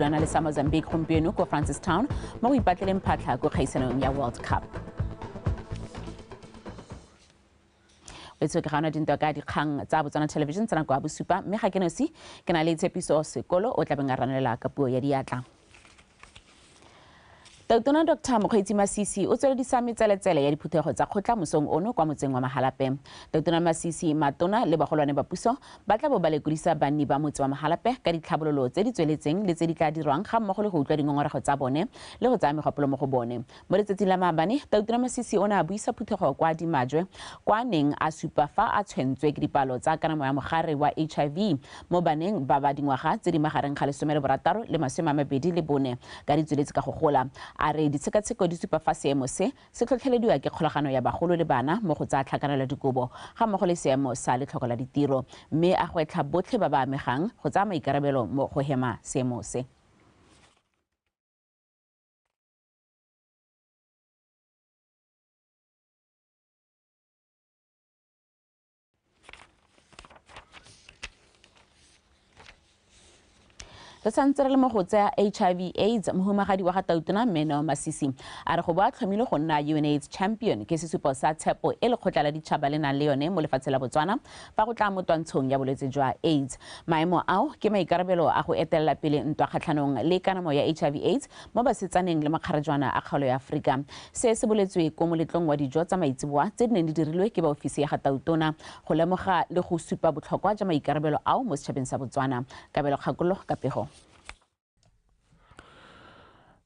thulana le sa Mozambique gompieno ko Francistown mo go ipatleleng phatlha ko kgaisanong ya World Cup. It's a kana dinto ka dikgang tsa Botswana television tsana kwa BOSUPA mme ga ke nosi ke na le tshepiso sekolo o tla bengaranela ka puo ya diatla. Tautona Dr. Mokgweetsi Masisi o tsweledisa metseletsele ya diphuthego tsa kgotla mosong ono kwa motseng wa Mahalape. Tautona Masisi matona le bagolwane ba puso ba tla bo ba lekodisa banni ba motse wa Mahalape ka ditlhabololo tse di tsweletseng le tse di ka dirwang ga mmogo le go utlwa dingongorego tsa bone le go tsaya megopolo mo go bone. Mo letsatsing la maabane Tautona Masisi o ne a buisa phuthego kwa Dimajwe kwa neng a supa fa a tshwentswe ke dipalo tsa kanamo ya mogare wa HIV mo baneng ba ba dingwaga tse di magareng ga 16 le 24 ka di tsweletse ka go gola. A re ditshekatsheko di supa fa seemo se tlhotlhelediwa ke kgolagano ya bagolo le bana mo go tsa tlhakanelo dikobo ga mmogo le seemo sa letlhoko la ditiro mme a gwetlha botlhe ba ba amegang go tsaya maikarabelo mo go hema seemo se. Re santse re le mo go tsaya HIV AIDS mohumagadi wa ga Tautona Meno Masisi a re go bo a tlhomile go nna UNAIDS champion ke sesupo sa tshepo e le kgotla la ditšhaba le nang le yone mo lefatshe la Botswana fa go tla mo twantshong ya bolwetse jwa AIDS. Maemo ao ke maikarabelo a go etelela pele ntwa kgatlhanong le kanamo ya HIV AIDS mo basetsaneng le makgarajwana a kgaolo ya Aforika. Se se boletswe ko moletlong wa dijo tsa maitsiboa tse di neng di dirilwe ke ba ofisi ya ga Tautona go lemoga le go supa botlhokwa jwa maikarabelo ao mo setšhabeng sa Botswana. Kabelo Kgakolo ka pego.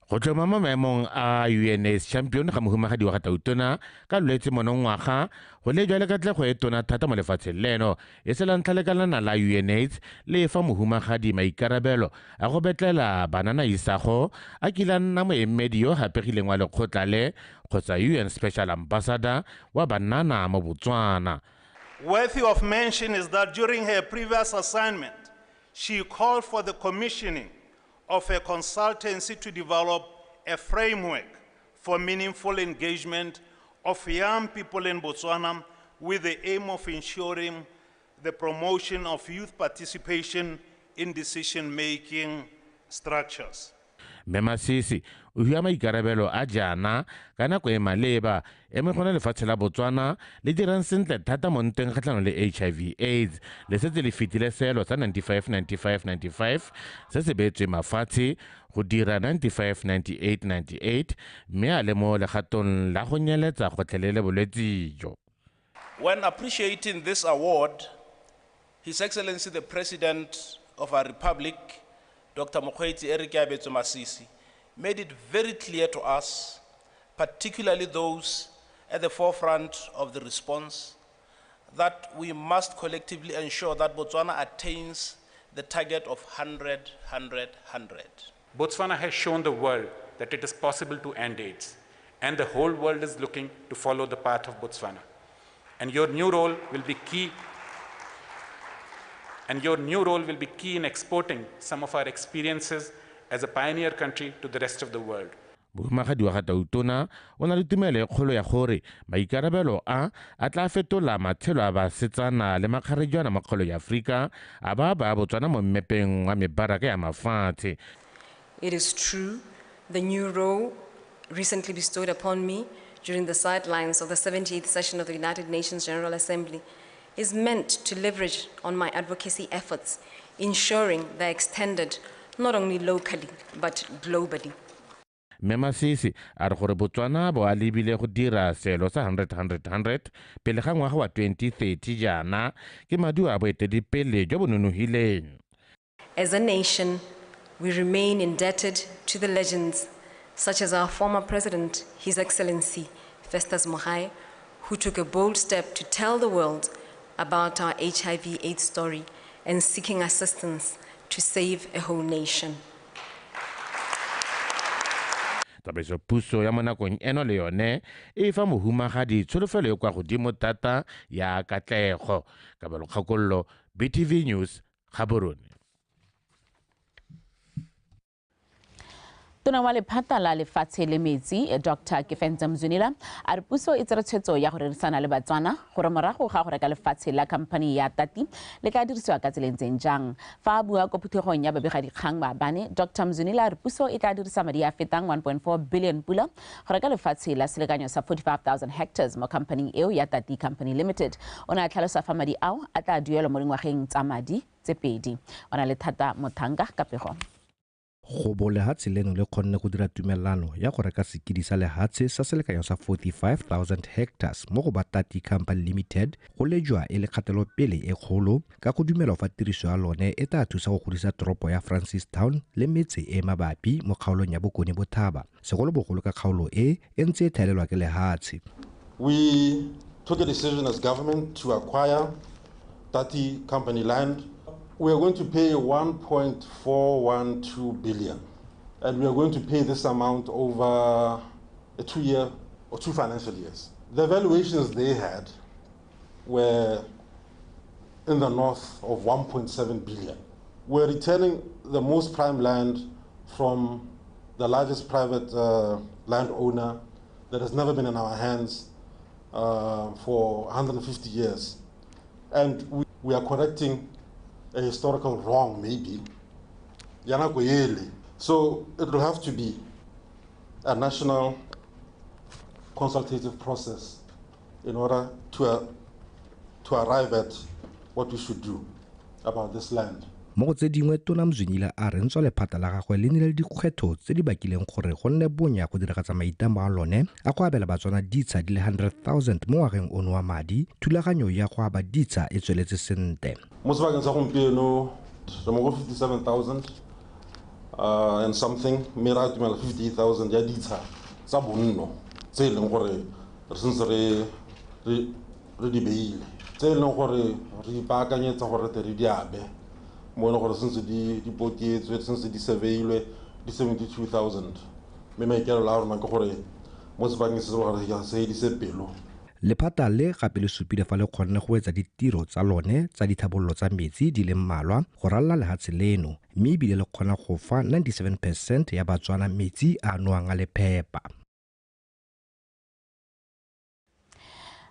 Go tlhoma maemong a UNAIDS champion ga mohumagadi wa ga Tautona ka lwetse monongwaga go le jwa le katlego e tona thata mo lefatsheng leno e se la ntlha lekalana la UNAIDS le fa mohumagadi maikarabelo a go betlela banana isago a kila nna moemedi yo gapegileng wa lekgotla le kgotsa UN Special Ambassador wa banana mo Botswana. Worthy of mention is that during her previous assignment, she called for the commissioning of a consultancy to develop a framework for meaningful engagement of young people in Botswana with the aim of ensuring the promotion of youth participation in decision-making structures. Masisi o hua maikarabelo a jana ka nako e maleba e me gona lefatshe la Botswana le dirang sentle thata mo nteng kgatlhanong le HIV AIDS le setse le fetile seelo sa 95 se se beetswe mafatshe go dira 95-98 mme a le mo legatong la go nyeletsa gotlhelele bolwetse jo. When appreciating this award, His Excellency the President of our Republic, Dr. Mokgweetsi Masisi, made it very clear to us, particularly those at the forefront of the response, that we must collectively ensure that Botswana attains the target of 100. Botswana has shown the world that it is possible to end AIDS, and the whole world is looking to follow the path of Botswana. And your new role will be key. In exporting some of our experiences as a pioneer country to the rest of the world. Mohumagadi wa ga Tautona o na le tumelo e kgolo ya gore maikarabelo a tla fetola matshelo a basetsana le makgarejwana ma kgolo ya Aforika a ba Botswana mo mmepeng wa mebaraka ya mafatshe. It is true, the new role recently bestowed upon me during the sidelines of the 78th session of the United Nations General Assembly is meant to leverage on my advocacy efforts, ensuring they're extended not only locally, but globally. Masisi a re gore Botswana bo a lebile go dira seelo sa 100 pele ga ngwaga wa 2030 jana ke maduo a boeteledipele jo bo nonofileng. As a nation, we remain indebted to the legends such as our former president, His Excellency Festus Mogae, who took a bold step to tell the world about our HIV/AIDS story and seeking assistance to save a whole nation. Tabeso puso ya monakong eno le yone e fa mohumagadi tsholofelo e kwa godimo thata ya katlego. Kabelo Kgakolo, BTV News, Gaborone. Tona wa lephata la lefatshe le metsi Dr. Mzunila a re puso e tsere tshwetso ya go rerisana le Batswana gore morago ga go reka lefatshe la company ya Tati le ka dirisiwa ka tsela ntseng jang. Fa a bua ko phuthegong ya babegadikgang ba bane, Dr. Mzunila a re puso e tla dirisa madi a fetang 1.4 billion pula go reka lefatshe la selekanyo sa 45,000 hectares mo company eo ya Tati Company Limited. O ne a tlhalosa fa madi ao a tla duelwa mo dingwageng tsa madi tse pedi. O na le thata mothanga ka pego. Go bo lehatshe leno le kgonne go dira tumelano ya go reka sekidi sa lehatshe sa selekanyo sa 45,000 hectares mo go ba Tati Company Limited go lejwa e le kgatelopele e kgolo ka go dumela fa tiriso ya lone e tla thusa go godisa toropo ya Francistown le metse e mabapi mo kgaolong ya Bokone Bothaba segolobogolo ka kgaolo e ntse e thaelelwa ke lehatshe. We took a decision as government to acquire Tati Company land. We are going to pay 1.412 billion, and we are going to pay this amount over a 2-year or 2 financial years. The valuations they had were in the north of 1.7 billion. We're returning the most prime land from the largest private landowner that has never been in our hands for 150 years. And we are correcting a historical wrong, maybe. So it will have to be a national consultative process in order to arrive at what we should do about this land. Mo tse dingwe Tona Mzunila a re ntse lephata la gagwe le nile dikgwetho tse di bakileng gore go nne bonya go diragatsa maitamo a lone a go abela Batswana ditsha di le 100,000 mo ngwageng ono wa madi. Thulaganyo ya go aba ditsha e tsweletse sente. Mo sebakeng sa gompieno re mo go 57,000 and something, mme ra atumela 58,000 ya ditsha tsa bonno tse leng gore re sentse re di beile, tse leng gore re ipaakanyetsa gore re di abe mo le gore sentse di potietswe, sentse di surveilwe di 72,000. Mme maikaelelo a rona ke gore mo sebakeng se se di sepelo. Lephata le gape le supile fa le kgonne go etsa ditiro tsa lone tsa dithabololo tsa metsi di le mmalwa go ralla lehatshe leno, mme ebile le kgona go fa 97% ya Batswana metsi a noang a le phepa.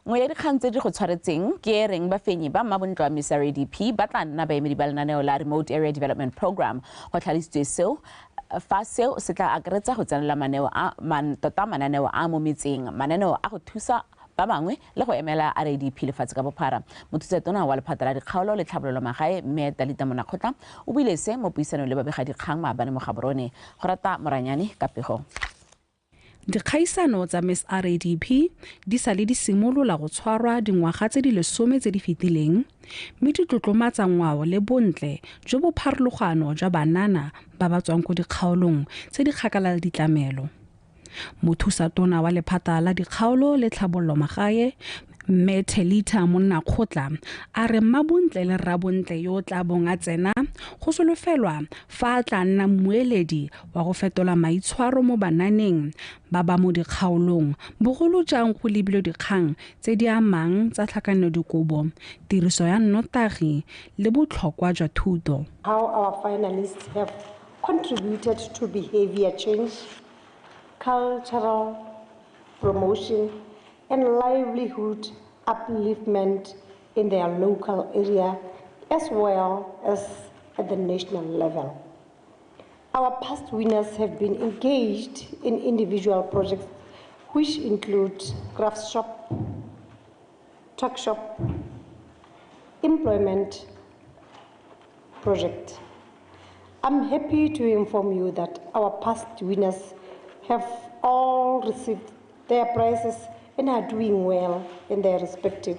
Ngwe ya dikgang tse di go tshwaretseng ke reng bafenyi ba Mabontlwa MISA-RDP ba tla nna baemedi ba lenaneo la Remote Area Development Program go tlhalositswe seo fa seo se tla akaretsa go tsenela mananeo a mo metseng, mananeo a go thusa ba bangwe le go emela RDP lefatshe ka bophara. Mothusetona wa lephata la dikgaolo le tlhabololo magae mme Talita Monakgotla o buile se mo puisanong le babegadikgang maabane mo Gaborone. Go rata Moranyane ka pego. Dikgaisano tsa MISA-RDP di sa le di simolola go tshwarwa dingwaga tse di 10 tse di fetileng, mme di tlotlomatsa ngwao le bontle jo bo pharologano jwa banana ba ba tswang ko dikgaolong tse di kgakala le ditlamelo. Mothusatona wa lephata la dikgaolo le tlhabololo magae mme Talita Monakgotla a re Mmabontle le Rrabontle yo tla bonga tsena go solofelwa fa tla nna mmueledi wa go fetola maitshwaro mo bananeng ba ba mo dikgaolong bogolo jang go lebile dikgang tse di amang tsa tlhakanelodikobo, tiriso ya nnotagi le botlhokwa jwa thuto. How our finalists have contributed to behavior change, cultural promotion, and livelihood upliftment in their local area as well as at the national level. Our past winners have been engaged in individual projects which include craft shop, tuck shop, employment project. I'm happy to inform you that our past winners have all received their prizes and are doing well in their respective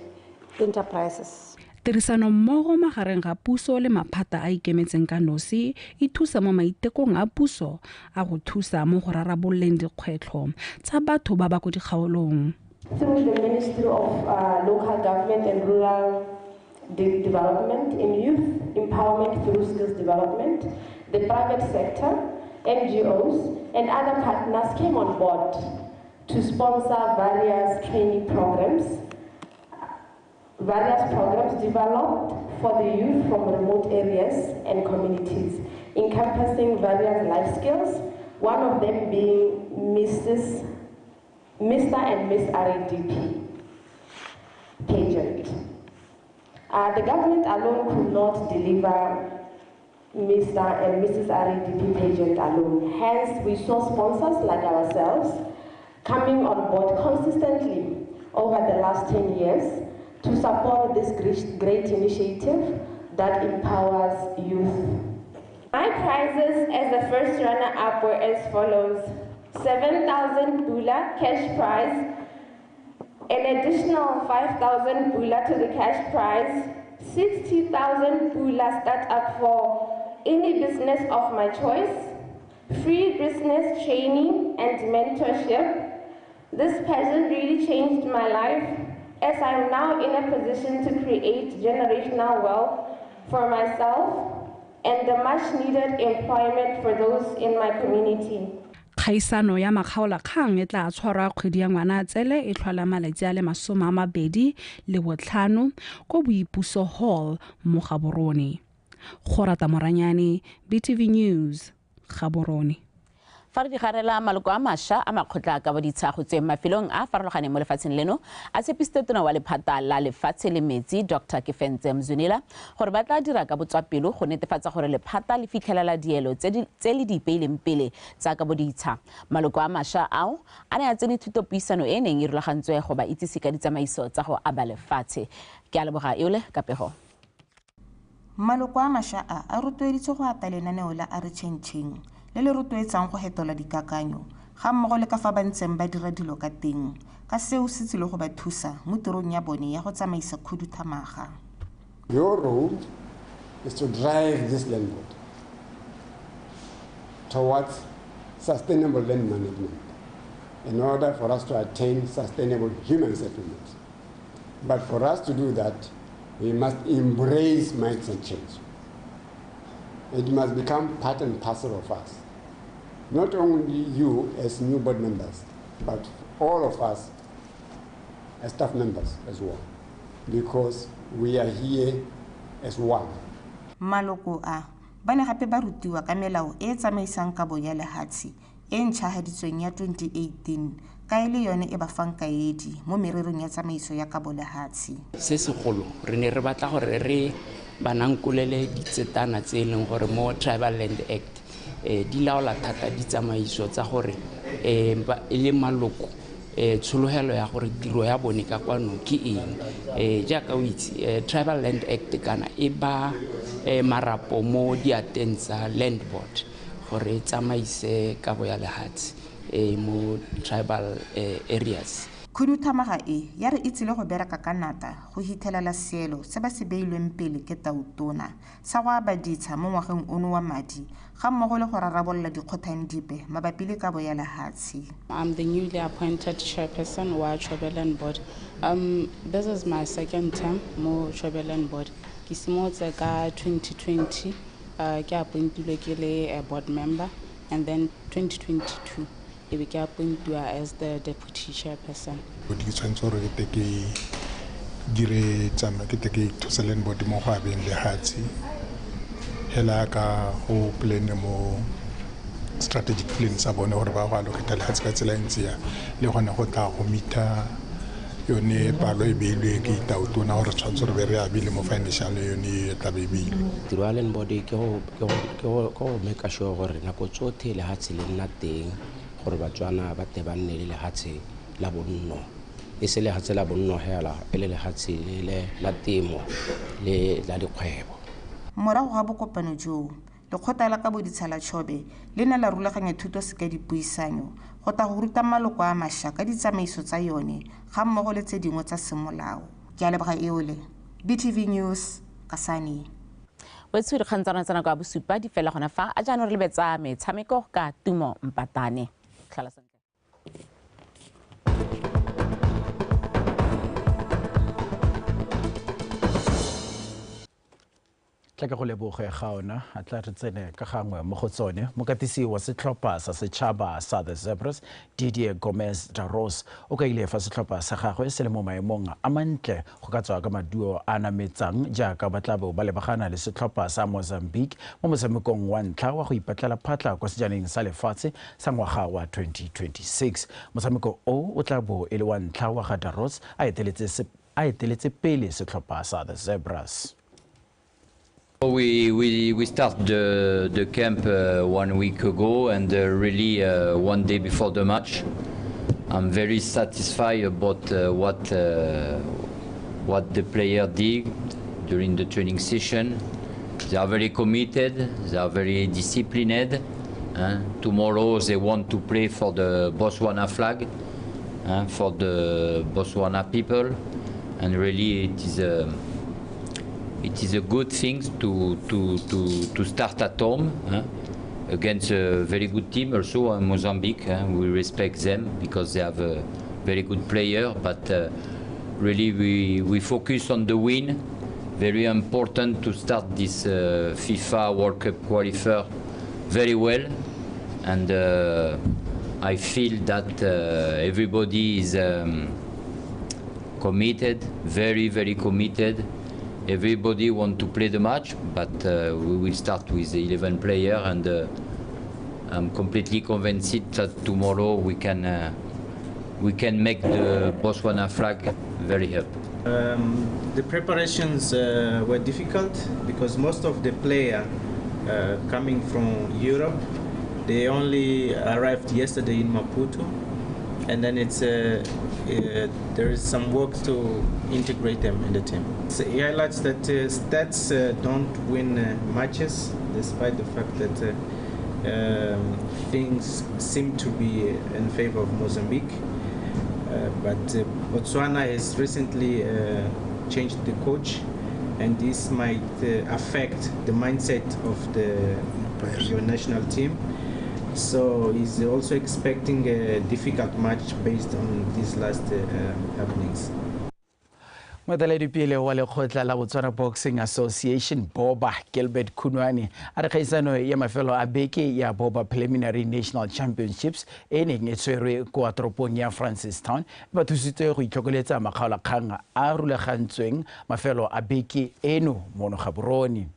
enterprises. Tirisano mmogo magareng ga puso le maphata a ikemetseng ka nosi e thusa mo maitekong a puso a go thusa mo go raraboleng dikgwetlho tsa batho ba ba go dikgaolong. Through the Ministry of Local Government and Rural Development and Youth Empowerment through Skills Development, the private sector, NGOs, and other partners came on board to sponsor various training programs, developed for the youth from remote areas and communities, encompassing various life skills, one of them being Mr. and Miss RADP pageant. The government alone could not deliver Mr. and Mrs. RADP pageant alone. Hence, we saw sponsors like ourselves coming on board consistently over the last 10 years to support this great initiative that empowers youth. My prizes as the first runner-up were as follows: 7,000 Bula cash prize, an additional 5,000 Bula to the cash prize, 60,000 Bula startup for any business of my choice, free business training and mentorship. This pageant really changed my life, as I am now in a position to create generational wealth for myself and the much-needed employment for those in my community. Kgaisano ya makgaolakgang e tla tshwarwa kgwedi ya Ngwanatsele e tlhola malatsi a le 25 ko Boipuso Hall mo Gaborone. Gorata Moranyane, BTV News, Gaborone. Fa re di garela maloko a mašwa a makgotla ka boditsha go tsweng mafelong a farologaneng mo lefatsheng leno a tshepisitse tona wa lephata la lefatshe le metsi Dr. Kefense Mzunila gore ba tla dira ka botswapelo go netefatsa gore lephata le fitlhelela dielo tse le di ipeileng pele tsa ka boditsha. Maloko a mašwa ao a ne a tsene thutopuisano e neng e rulagantswe go ba itsise ka ditsamaiso tsa go aba lefatshe. Ke a leboga eole ka pego. Maloko a mašwa a rotloeditse go ata lenaneo la a re tšhentšheng le le rotloetsang go hetola dikakanyo ga mmogo le ka fa ba ntseng ba dira dilo ka teng ka seo se tsile go ba thusa mo tirong ya bone ya go tsamaisa khuduthamaga. Your role is to drive this land board towards sustainable land management in order for us to attain sustainable human settlement. But for us to do that, we must embrace mindset change. It must become part and parcel of us. Not only you as new board members, but all of us as staff members as well, because we are here as one. Maloko a ba ne gape ba rutiwa ka melao e tsamaisang kabo ya lehatshe e ntšhahaditsweng ya 2018 ka ile yone e ba fang kaedi mo mererong ya tsamaiso ya kabo lehatshe. Se segolo re ne re batla gore re banankolele ditsetana tse e leng gore mo Tribal Land Act di laola thata ditsamaiso tsa gore e le maloko tshologelo ya gore tiro ya bone ka kwano ke eng jaaka o itse Tribal Land Act kana e ba marapo mo diateng tsa Land Board gore tsamaise kabo ya lehatshe mo tribal areas. Khuduthamaga e ya re itsile go bereka ka nata go hithelela seelo se ba se beilweng pele ke tautona sa go aba ditsha mo ngwageng ono wa madi ga mmogo le go rarabolla dikgothandipe mabapi le kabo ya lehatshe. I'm the newly appointed chairperson wa Chobeland Board. This is my second term mo Chobeland Board. Ke simotse ka 2020 ke appointilwe ke le board member, and then 2022 I became appointed as the deputy chairperson. Ke tshwanetse gore ke dire tsama ke thuselang body mo go abeng lehatshe hela ka go plan mo strategic plan sa bone gore ba go allocate lehatshe ka tsela ntse ya le gone go tla go mitha yone palo e beilwe ke tautona gore tshwanetse re be re abile mo financial yone e tla be beilwe. Tribal body ke go make sure gore nako tsotlhe lehatshe le nna teng gore BOTSWANA ba te ba nne le lehatshe la bonno e se lehatshe la bonno hela e le lehatshe le la temo le la dikgwebo. Morago ga bokopano jo lekgotla la ka boditshala Chobe le ne la rulaganya thuto se ka dipuisanyo go ta go ruta maloko a mašwa ka ditsamaiso tsa yone ga mmogo le tse dingwe tsa semolao. Ke a leboga eole BTV News Kasane. Wetsu re kgantsana tsana ka bosupa di fela gona fa a jaanong re lebetsa metshameko ka Tumo Mpatane. tla ka go leboge gaona a tla re tsene ka gangwe mo go tsone mokatisi wa setlhopha sa setšhaba sa the Zebras Didier Gomez da Ros o ka ile fa setlhopha sa gagwe se le mo maemong a mantle go ka tswa ka maduo a nametsang jaaka ba tla bo ba lebagana le setlhopha sa Mozambique mo motshamekong wa ntlha wa go ipatlela phatla kwa sejaneng sa lefatshe sa ngwaga wa 2026 motshameko o tla bo e le wa ntlha wa ga da Ros a eteletse pele setlhopha sa the Zebras. We started the camp 1 week ago and really 1 day before the match. I'm very satisfied about what the player did during the training session. They are very committed, they are very disciplined. Tomorrow they want to play for the Botswana flag, for the Botswana people, and really it is a good thing to start at home against a very good team also Mozambique. We respect them because they have a very good player, but really we focus on the win. Very important to start this FIFA World Cup qualifier very well, and I feel that everybody is committed, very committed. Everybody want to play the match, but we will start with 11 players, and I'm completely convinced that tomorrow we can make the Botswana flag very happy. The preparations were difficult because most of the players coming from Europe, they only arrived yesterday in Maputo, and then there is some work to integrate them in the team. It highlights that stats don't win matches, despite the fact that things seem to be in favor of Mozambique. But Botswana has recently changed the coach, and this might affect the mindset of your national team. So he's also expecting a difficult match based on these last happenings. moeteledipele wa lekgotla la Botswana Boxing Association Boba Gilbert Khunwane a re kgaisano ya mafelo a beke ya Boba Preliminary National Championships e neng e tshwerwe kwa toropong ya Francistown e ba thusitse go itlhokoletsa makgaolakgang a rulagantsweng mafelo a beke eno mono Gaborone.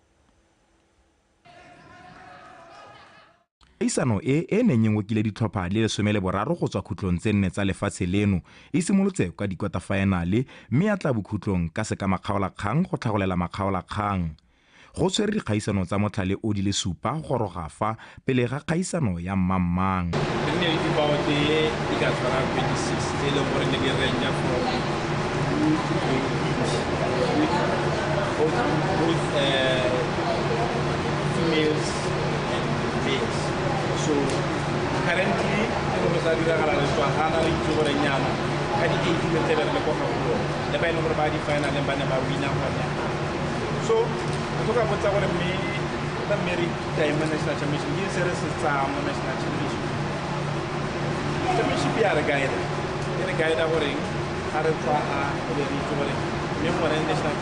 Isano e neng e ngokile ditlhopha le 13 go tswa khutlong tse nne tsa lefatshe leno e simolotse kwa dikwata finale mme a tla bokhutlong ka se ka makgaolakgang go tlhagolela makgaolakgang go tshwere dikgaisano tsa motlhale o di le 7 go roga fa pele ga kgaisano ya mmang. So currently, so I talk about our the merit diamond national championship. Yes, there is a national championship. Championship are a guide. In a guide our ring, are a national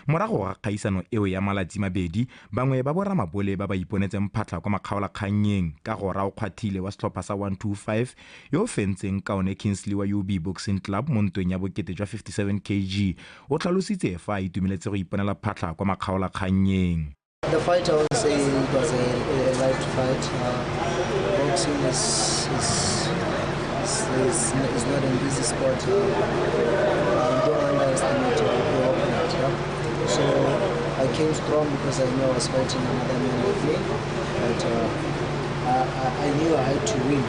morago ga kgaisano eo ya malatsi mabedi bangwe ba boramabole ba ba iponetseng phatla kwa makgaolakganyeng ka go ra o kgwathile wa setlhopha sa 125 yo fentseng kaone Kingsley wa UB Boxing Club mo ntweng ya bokete jwa 57 kg o tlhalositse fa a itumeletse go iponela phatla kwa makgaolakganyeng. The fight, I would say, it was a right fight. Boxing is not an easy sport. Don't underestimate your opponent. So I came strong because I knew I was fighting another man with me. But I knew I had to win,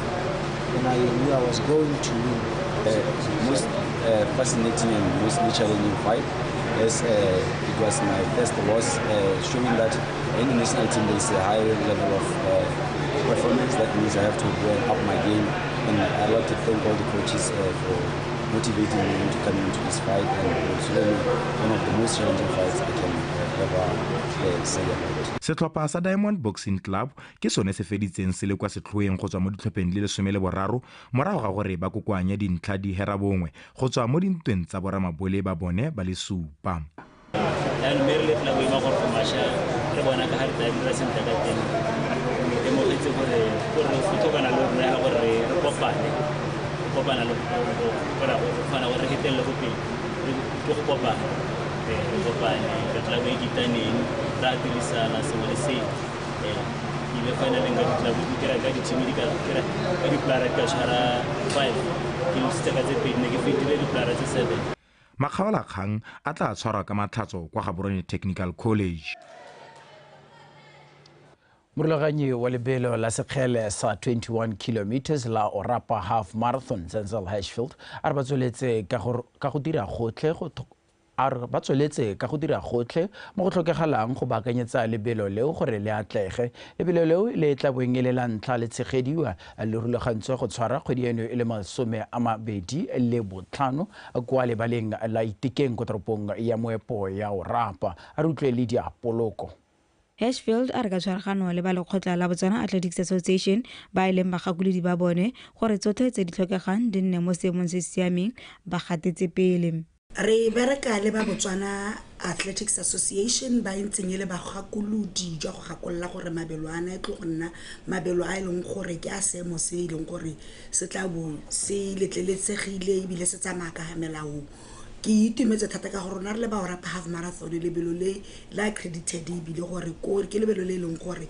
and I knew I was going to win. Most fascinating and mostly challenging fight. Yes, it was my first loss, showing that in the national team there is a high level of performance. That means I have to go and up my game, and I like to thank all the coaches for motivating me to come into this fight, and it's really one of the most challenging fights I can ever celebrate. Setlhopha sa Diamond Boxing Club ke sone se feditseng se le kwa setlhoeng go tswa mo ditlhopheng le 13 morago ga gore ba kokoanya dintlha di hera bongwe go tswa mo dintweng tsa boramabole ba bone ba le 7. Makgaolakgang a tla tshwarwa ka matlhatso kwa Gaborone Technical College. Morulaganyi wa lebelo la sekgele sa 21 kilometers la Orapa Half Marathon Zenzel Hirschfield a re ba tsweletse ka go dira gotlhe mo go tlhokagalang go baakanyetsa lebelo leo gore le atlege. Lebelo leo le tla boeng le la ntlha le tshegediwa le rulagantswe go tshwara kgwedi eno e le 25 kwa lebaleng la Dikgang ko toropong ya moepo ya Orapa. A re utlwe le diapoloko. Hirschfield a re ka tshwaragano le ba lekgotla la Botswana Athletics Association ba leng bagakolodi ba bone gore tsotlhe tse di tlhokegang di nne mo seemong se siameng ba gatetse pele. Re bereka le ba Botswana Athletics Association ba ntseng le bagakolodi jwa go gakolla gore mabelo a na tlo go nna mabelo a leng gore ke a seemo se leng gore se tla bo se letleletsegile ebile se tsamaya ka melao. Ke itumetse thata ka gore rona re le ba Orapa Half Marathon lebelo le la accredited ebile gore ke lebelo le leng gore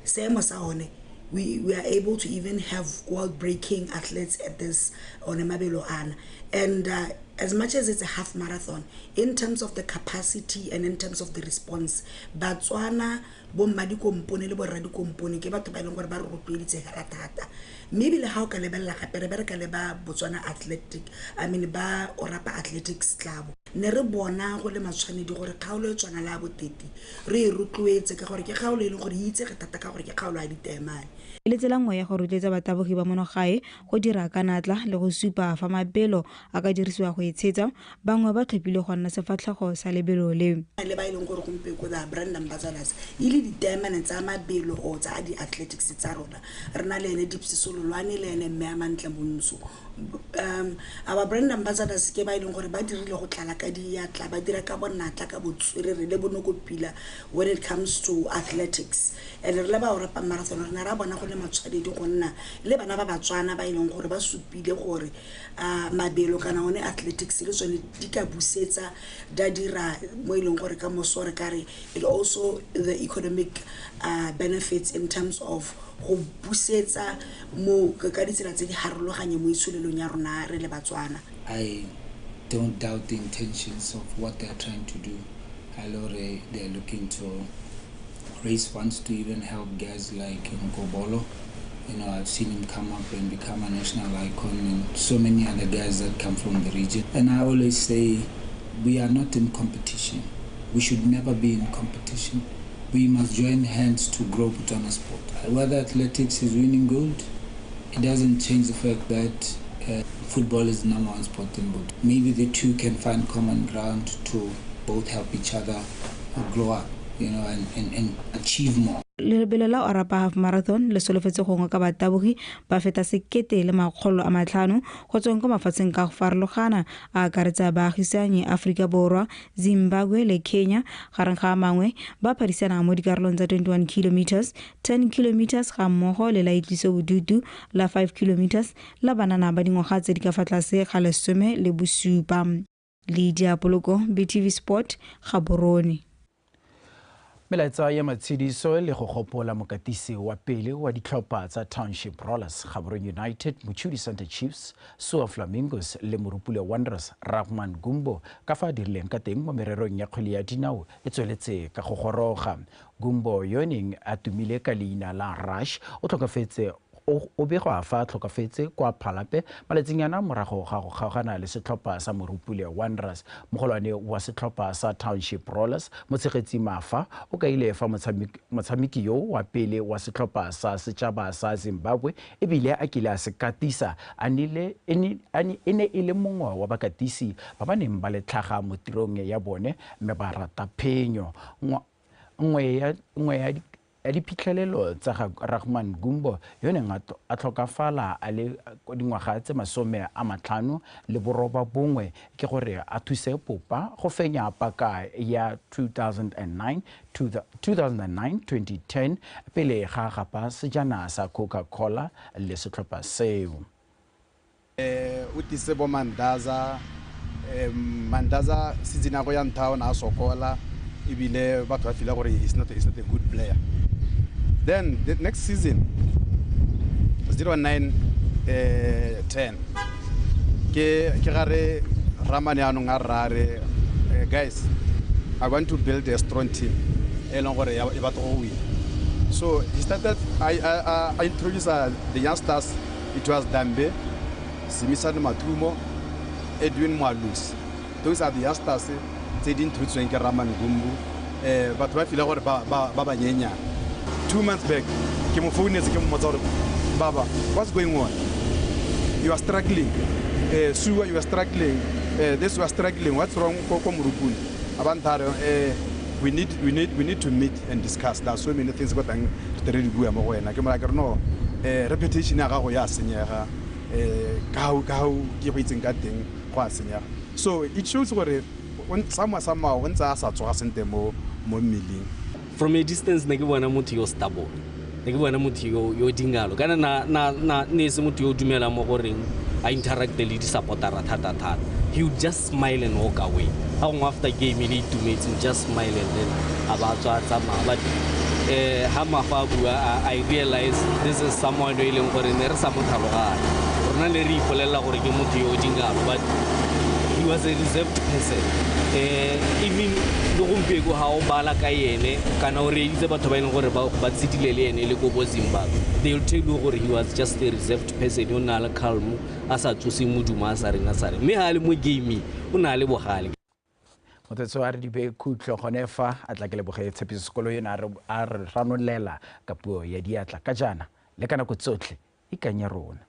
seemo sa one we are able to even have world breaking athletes at this on a mabelo ana. And as much as it's a half marathon, in terms of the capacity and in terms of the response, Botswana bo mmadi kompone le bo radi kompone ke batho ba ileng gore ba re rotloeditse thata. Maybe le ha o ka lebella gape re bereka le ba Botswana ba Orapa Athletics Club. Ne re bona go le matshwanedi gore kgaolo e tswana la boteti re e rotloetse ka gore ke kgaolo e leng gore itse ge thata ka gore ke kgaolo ya ditemane. Le tsela nngwe ya go rotloetsa batabogi ba monogae go dira ka natla le go supa fa mabelo a ka dirisiwa go etshetsa bangwe ba tlhopile go nna sefatlhego sa lebelo le. Le ba ileng gore gompieko da brand ambassadors ile ditemane tsa mabelo o tsa di athletics tsa rona re na le ene Dipsisololwane le ene Mme Amantle Monso. Our brand ambassadors ke ba ileng gore ba dirile go tlala ka diatla ba dira ka bonatla ka botswerere le bonokopila when it comes to athletics. And re le ba Orapa Marathon re na ra bona go le matshwanedi go nna le bana ba Batswana ba ileng gore ba supile gore mabelo kana one athletics le tsone di ka busetsa da dira mo ileng gore ka mosore kare it also the economic benefits in terms of go busetsa mo ka ditsela tse di harologanye mo itsholelong ya rona re le Batswana. I don't doubt the intentions of what they're trying to do. They're looking to raise funds to even help guys like Nkobolo. You know, I've seen him come up and become a national icon, and so many other guys that come from the region. And I always say, we are not in competition. We should never be in competition. We must join hands to grow Botswana sport. Whether athletics is winning gold, it doesn't change the fact that football is the #1 sport in Botswana. Maybe the two can find common ground to both help each other grow up, you know, and achieve more. Lebelo la Orapa Half Marathon le solofetse gongwe ka batabogi ba feta 1,500 go tsweng kwa mafatsheng ka go farologana a akaretsa baagisani Aforika Borwa, Zimbabwe le Kenya gareng ga mangwe ba phadisana mo dikarolong tsa 21 kilometers, 10 kilometers ga mmogo le la itliso bodutu la 5 kilometers la banana ba dingwaga tse di ka fa tlase ga 17. Lydia Poloko, BTV Sport, Gaborone. Melaetsa ya matshidiso le go gopola mokatisi wa pele wa ditlhopha tsa Township Rollers, Gaborone United, Mochudi Center Chiefs, Soa Flamingos le Morupule Wanderers, Rahman Gumbo ka fa dirileng ka teng mo mererong ya kgwele ya dinao e tsweletse ka go goroga. Gumbo yo neng a tumile ka leina la Rush o tlhokafetse o bego a fa tlhokafetse kwa phalape malatsinyana morago ga go kgaogana le setlhopha sa Morupule Wanderers. Mogolwane wa setlhopha sa Township Rollers Motshegetsi Mafa o ka ile fa motshameki yo wa pele wa setlhopha sa setšhaba sa Zimbabwe ebile a kile a se katisa e ne e le mongwe wa bakatisi ba ba neng ba le tlhaga mo tirong ya bone mme ba rata phenyo. Nngwe ya diphitlhelelo tsa Rahman Gumbo yo neng a tlhokafala a le dingwaga tse 59 ke gore a thuse popa go fenya paka ya 2009-2010 pele ga gapa sejana sa Coca-Cola le setlhopha seo. Utisebo Mandaza season ya go ya nthao na sokola ibile batho ba fila gore is not a good player. Then the next season 09-10 ke gare Ramane anong a rare guys, I want to build a strong team e leng gore e batho go win. So he started I introduced the youngsters. It was Dambe, Simisane Matumo, Edwin Mwalus. Those are the youngsters they didn't introduce ke Raman Gumbu but ba fila gore ba nyenya. 2 months back, Baba, what's going on? You are struggling. Suwa, you are struggling. This you are struggling. What's wrong? We need to meet and discuss. There are so many things going on. No, repetition so it shows what somehow from a distance ne ke bona motho yo stable ne ke bona motho yo dingalo kana na ne se motho yo dumela mo goreng a interact le di supportera thata. He would just smile and walk away. How after game he to meet him just smile and then about tsama but I realize this is someone who ile gore ne re sa mothaloga rona le re ipolela gore ke motho yo dingalo but he was a reserved person. Even the Rumpego how Bala Kayene can already the Batavan or about but City Lele and Eleko Zimbabwe. They'll tell you he was just a reserved person, Unala Kalmu, Asa to see Mudumasa and Nasari. Me Halimu gave me Unalibo Hali. What is so di be kutlo khonefa atla ke le boge tshepiso sekolo yena a re ranolela ka puo ya diatla ka jana le kana go tsotle ikanya rona.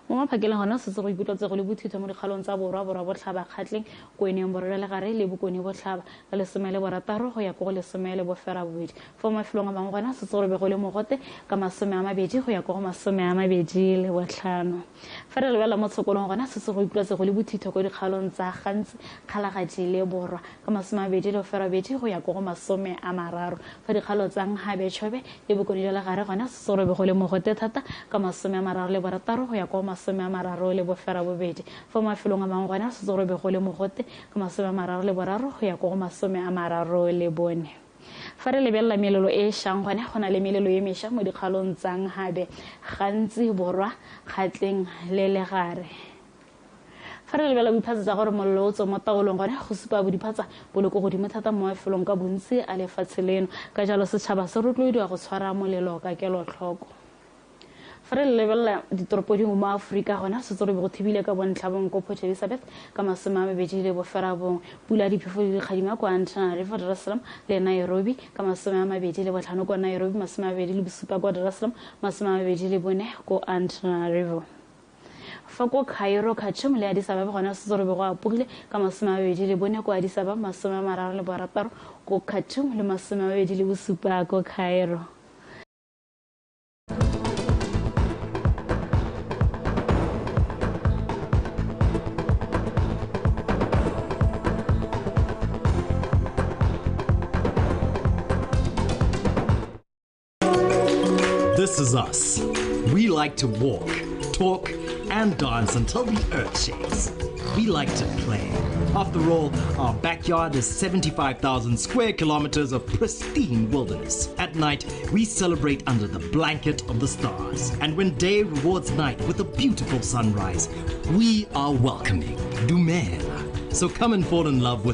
Mo phakela hona se go iputla go le bothitho mo dikgalong tsa borwa botlhaba kgatleng go eneng borwa le gare le bokone botlhaba ka le semele borataro go ya go le semele bo fera bobedi fo mafilong a mangwe gona se go be go le mogote ka masome a mabedi go ya go masome a mabedi le botlhano fa re lebala mo tshokolong gona se go iputla go le bothitho go dikgalong tsa gantsi kgalagadi le borwa ka masome a mabedi le fera bobedi go ya go masome a mararo fa dikgalo tsa Nghabe Chobe le bokone le gare gona se go be go le mogote thata ka masome a mararo le borataro go ya go masome a mararo le bofera bobedi fo mafilong a mangwe gona se go be go le mogote ka masome a mararo le boraro go ya go masome a mararo le bone fa re lebella melelo e shang gona gona le melelo e mesha mo dikgalong tsa Nghabe gantsi borwa kgatleng le legare fa re lebella bophatsa tsa gore mollo o tswa mo taolong gona go supa bodiphatsa boloko godimo thata mo mafelong ka bontsi a lefatshe leno ka jalo setšhaba se rotloediwa go tshwara molelo ka kelotlhoko fa re lebella ditoropo dingwe mo Afrika gona se tsore go thibile ka bontlhabong ko Port Elizabeth ka masome a mabedi le bofera bong pula diphefo di kgadima kwa Antana River Dar es Salaam le Nairobi ka masome a mabedi le botlhano kwa Nairobi masome a mabedi le bosupa kwa Dar es Salaam masome a mabedi le bone ko Antana River fa ko Cairo Khartoum le Addis Ababa gona se tsore go apogile ka masome a mabedi le bone ko Addis Ababa masome a mararo le borataro ko Khartoum le masome a mabedi le bosupa ko Cairo. This is us. We like to walk, talk, and dance until the earth shakes. We like to play. After all, our backyard is 75,000 square kilometers of pristine wilderness. At night, we celebrate under the blanket of the stars. And when day rewards night with a beautiful sunrise, we are welcoming Dumela. So come and fall in love with